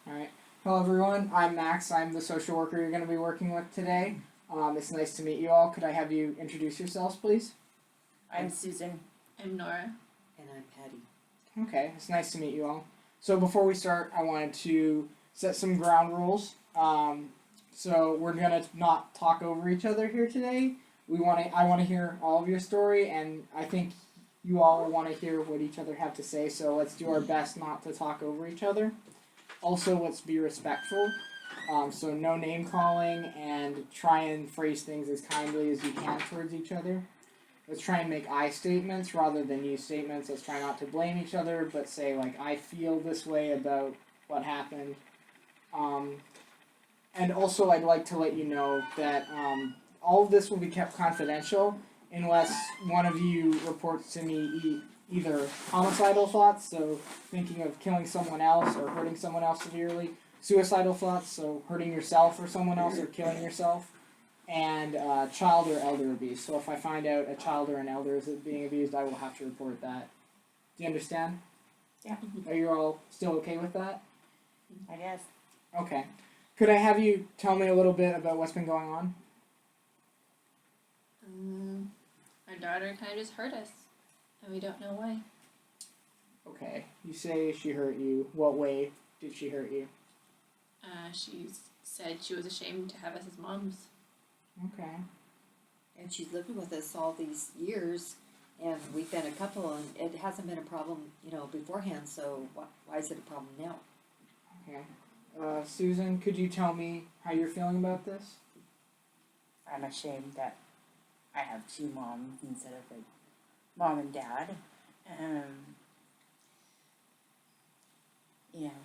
Alright. Hello everyone, I'm Max. I'm the social worker you're going to be working with today. It's nice to meet you all. Could I have you introduce yourselves, please? I'm Susan. I'm Nora. And I'm Patty. Okay, it's nice to meet you all. So before we start, I wanted to set some ground rules. So we're going to not talk over each other here today. I want to hear all of your story, and I think you all want to hear what each other have to say, so let's do our best not to talk over each other. Also, let's be respectful. So no name calling, and try and phrase things as kindly as you can towards each other. Let's try and make I statements rather than you statements. Let's try not to blame each other, but say like, I feel this way about what happened. And also I'd like to let you know that all of this will be kept confidential unless one of you reports to me either homicidal thoughts, so thinking of killing someone else or hurting someone else severely, suicidal thoughts, so hurting yourself or someone else or killing yourself, and child or elder abuse. So if I find out a child or an elder is being abused, I will have to report that. Do you understand? Yeah. Are you all still okay with that? I guess. Okay. Could I have you tell me a little bit about what's been going on? Our daughter kind of just hurt us, and we don't know why. Okay. You say she hurt you. What way did she hurt you? She said she was ashamed to have us as moms. Okay. And she's lived with us all these years, and we've been a couple, and it hasn't been a problem, beforehand, so why is it a problem now? Okay. Susan, could you tell me how you're feeling about this? I'm ashamed that I have two moms instead of like mom and dad.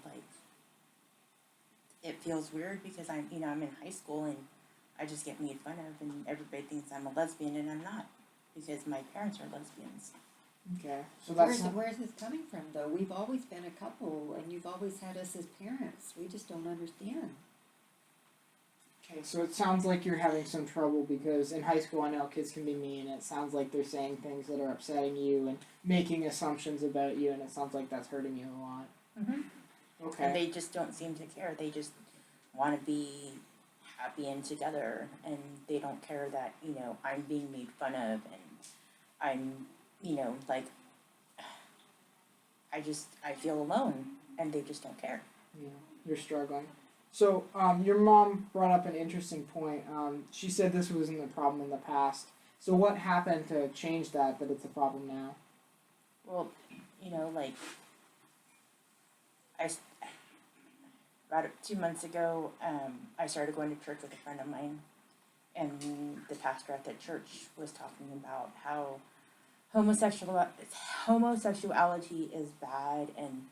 Like it feels weird because I'm in high school and I just get made fun of and everybody thinks I'm a lesbian and I'm not because my parents are lesbians. Okay. So Where's this coming from, though? We've always been a couple, and you've always had us as parents. We just don't understand. Okay, so it sounds like you're having some trouble because in high school I know kids can be mean. It sounds like they're saying things that are upsetting you and making assumptions about you, and it sounds like that's hurting you a lot. Mm-hmm. Okay. And they just don't seem to care. They just want to be happy and together, and they don't care that, I'm being made fun of and I'm, like, I feel alone, and they just don't care. Yeah, you're struggling. So, your mom brought up an interesting point. She said this wasn't a problem in the past. So what happened to change that it's a problem now? Well, like, about 2 months ago, I started going to church with a friend of mine, and the pastor at that church was talking about how homosexuality is bad and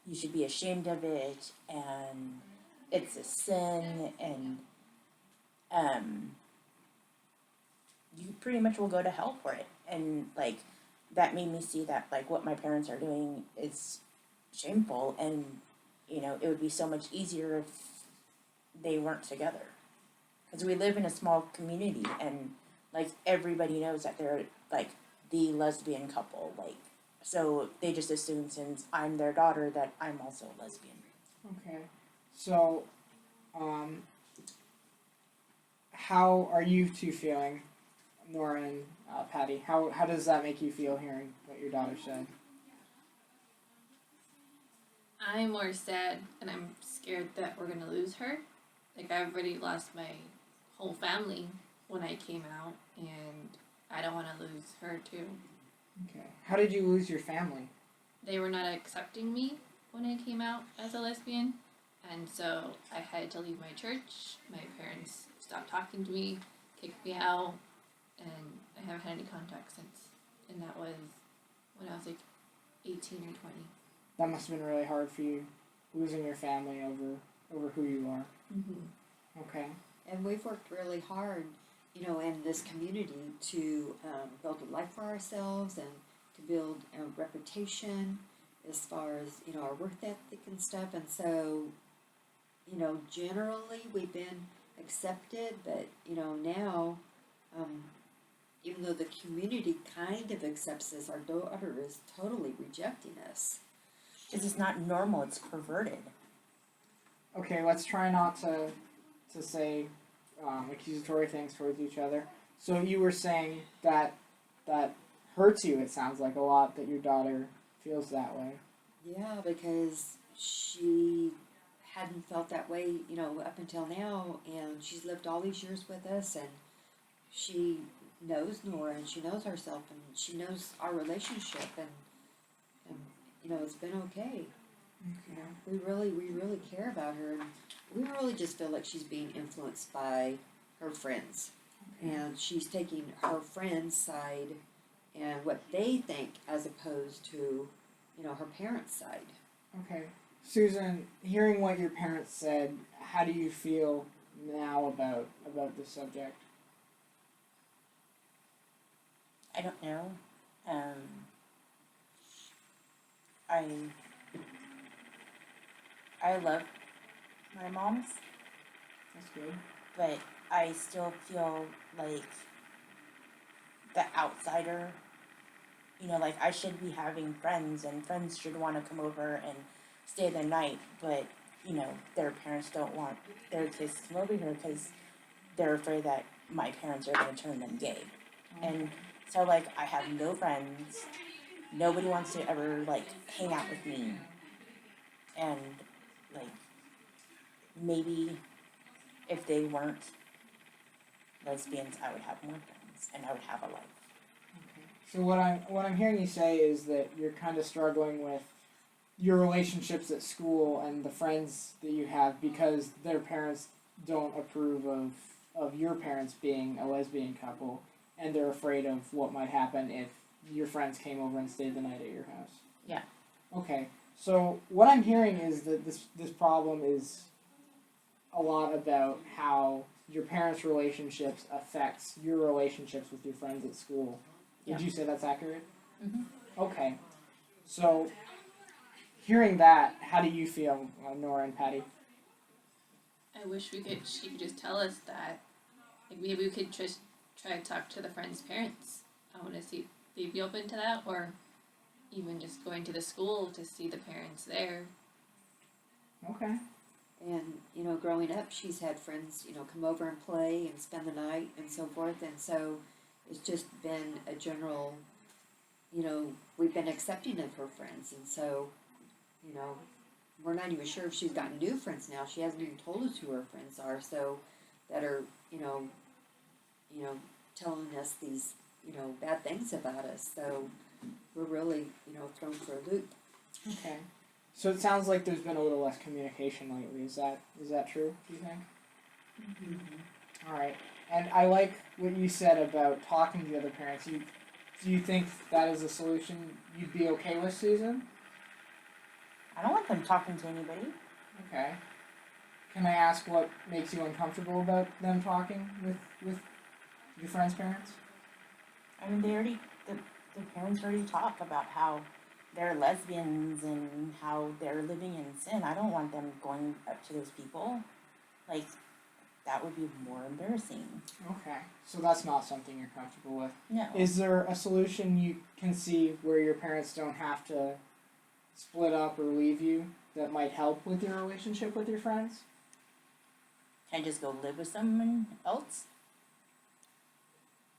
you should be ashamed of it and it's a sin and you pretty much will go to hell for it. And like that made me see that like what my parents are doing is shameful and it would be so much easier if they weren't together because we live in a small community and like everybody knows that they're like the lesbian couple, like so they just assume since I'm their daughter that I'm also a lesbian. Okay. So, how are you two feeling, Nora and Patty? How does that make you feel hearing what your daughter said? I'm more sad, and I'm scared that we're gonna lose her. Like, I've already lost my whole family when I came out, and I don't want to lose her too. Okay. How did you lose your family? They were not accepting me when I came out as a lesbian, and so I had to leave my church. My parents stopped talking to me, kicked me out, and I haven't had any contact since. And that was when I was like 18 or 20. That must have been really hard for you, losing your family over who you are. Mm-hmm. Okay. And we've worked really hard, in this community to build a life for ourselves and to build a reputation as far as, our work ethic and stuff. And so, generally we've been accepted, but, now, even though the community kind of accepts us, our daughter is totally rejecting us. Because it's not normal, it's perverted. Okay, let's try not to say accusatory things towards each other. So you were saying that hurts you. It sounds like a lot that your daughter feels that way. Yeah, because she hadn't felt that way, up until now, and she's lived all these years with us, and she knows Nora, and she knows herself, and she knows our relationship, and it's been okay. We really care about her, and we really just feel like she's being influenced by her friends, and she's taking her friends' side and what they think as opposed to, her parents' side. Okay, Susan, hearing what your parents said, how do you feel now about this subject? I don't know. I love my moms, That's good. but I still feel like the outsider. Like I should be having friends, and friends should want to come over and stay the night, but their parents don't want their kids to come over here because they're afraid that my parents are going to turn them gay. And so, like, I have no friends. Nobody wants to ever, like, hang out with me. And, like, maybe if they weren't lesbians, I would have more friends and I would have a life. So what I'm hearing you say is that you're kind of struggling with your relationships at school and the friends that you have because their parents don't approve of your parents being a lesbian couple, and they're afraid of what might happen if your friends came over and stayed the night at your house. Yeah. Okay. So what I'm hearing is that this problem is a lot about how your parents' relationships affects your relationships with your friends at school. Would you say that's accurate? Mm-hmm. Okay. So, hearing that, how do you feel, Nora and Patty? I wish she could just tell us that. Like maybe we could just try to talk to the friends' parents. I want to see if they'd be open to that, or even just going to the school to see the parents there. Okay. And, growing up, she's had friends, come over and play and spend the night and so forth, and so it's just been a general, we've been accepting of her friends, and so, we're not even sure if she's gotten new friends now. She hasn't even told us who her friends are, so that are, telling us these, bad things about us. So we're really, thrown for a loop. Okay. So it sounds like there's been a little less communication lately. Is that true, do you think? Mm-hmm. All right. And I like what you said about talking to the other parents. Do you think that is a solution you'd be okay with, Susan? I don't want them talking to anybody. Okay. Can I ask what makes you uncomfortable about them talking with your friends' parents? I mean, the parents already talk about how they're lesbians and how they're living in sin. I don't want them going up to those people. Like, that would be more embarrassing. Okay. So that's not something you're comfortable with. No. Is there a solution you can see where your parents don't have to split up or leave you that might help with your relationship with your friends? Can I just go live with someone else?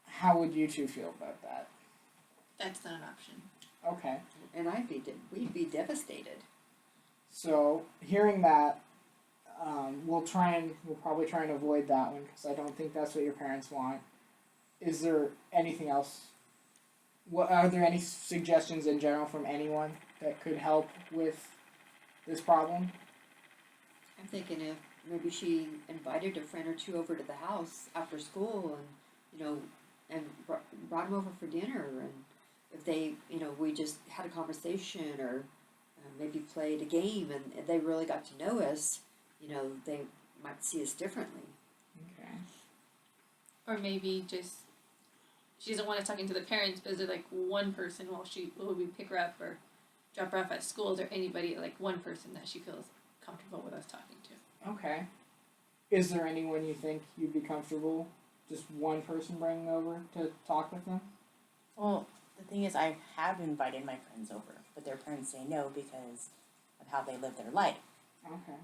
How would you two feel about that? That's not an option. Okay. And we'd be devastated. So hearing that, we'll probably try and avoid that one because I don't think that's what your parents want. Is there anything else? Are there any suggestions in general from anyone that could help with this problem? I'm thinking if maybe she invited a friend or two over to the house after school and brought them over for dinner, and if they, we just had a conversation or maybe played a game and they really got to know us, they might see us differently. Okay. Or maybe just she doesn't want us talking to the parents, but is there like one person will we pick her up or drop her off at school? Is there anybody, like one person that she feels comfortable with us talking to? Okay. Is there anyone you think you'd be comfortable just one person bringing over to talk with them? Well, the thing is, I have invited my friends over, but their parents say no because of how they live their life. Okay.